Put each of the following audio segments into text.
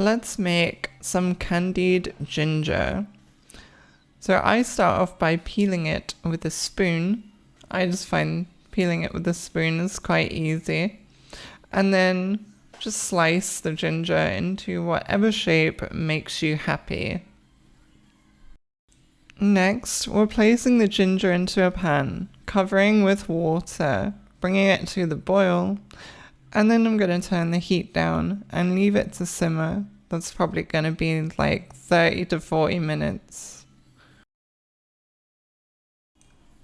let's make some candied ginger. So I start off by peeling it with a spoon. I just find peeling it with a spoon is quite easy. And then just slice the ginger into whatever shape makes you happy. Next, we're placing the ginger into a pan, covering with water, bringing it to the boil, and then I'm going to turn the heat down and leave it to simmer. That's probably going to be like 30 to 40 minutes.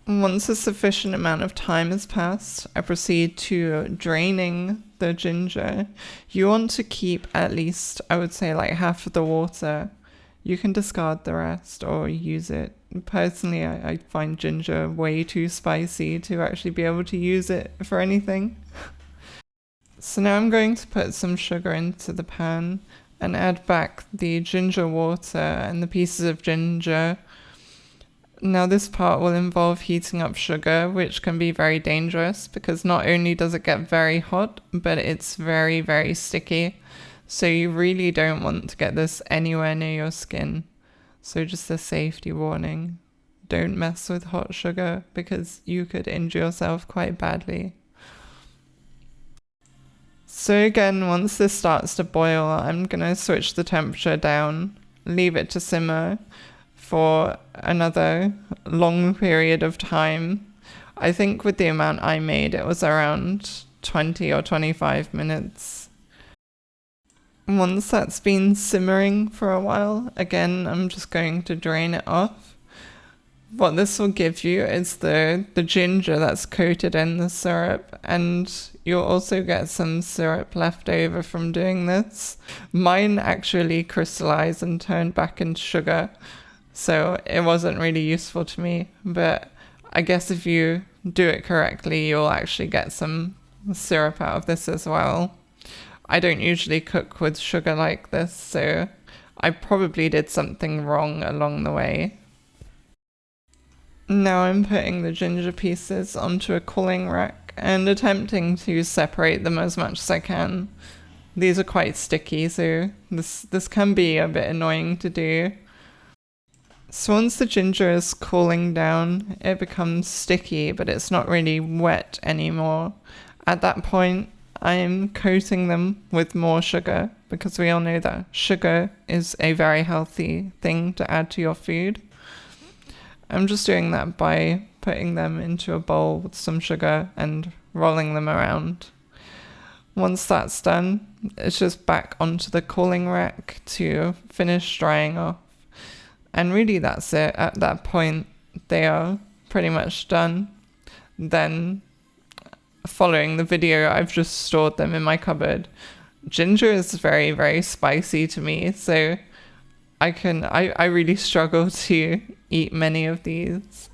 Once a sufficient amount of time has passed, I proceed to draining the ginger. You want to keep at least, I would say, like half of the water. You can discard the rest or use it. Personally, I find ginger way too spicy to actually be able to use it for anything. So now I'm going to put some sugar into the pan and add back the ginger water and the pieces of ginger. Now this part will involve heating up sugar, which can be very dangerous because not only does it get very hot, but it's very, very sticky. So you really don't want to get this anywhere near your skin. So just a safety warning. Don't mess with hot sugar because you could injure yourself quite badly. So again, once this starts to boil, I'm going to switch the temperature down, leave it to simmer for another long period of time. I think with the amount I made, it was around 20 or 25 minutes. Once that's been simmering for a while, again, I'm just going to drain it off. What this will give you is the ginger that's coated in the syrup, and you'll also get some syrup left over from doing this. Mine actually crystallized and turned back into sugar, so it wasn't really useful to me, but I guess if you do it correctly, you'll actually get some syrup out of this as well. I don't usually cook with sugar like this, so I probably did something wrong along the way. Now I'm putting the ginger pieces onto a cooling rack and attempting to separate them as much as I can. These are quite sticky, so this can be a bit annoying to do. So once the ginger is cooling down, it becomes sticky, but it's not really wet anymore. At that point, I'm coating them with more sugar because we all know that sugar is a very healthy thing to add to your food. I'm just doing that by putting them into a bowl with some sugar and rolling them around. Once that's done, it's just back onto the cooling rack to finish drying off. And really that's it. At that point, they are pretty much done. Then, following the video, I've just stored them in my cupboard. Ginger is very, very spicy to me, so I really struggle to eat many of these.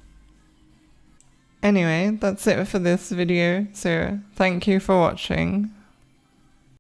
Anyway, that's it for this video, so thank you for watching.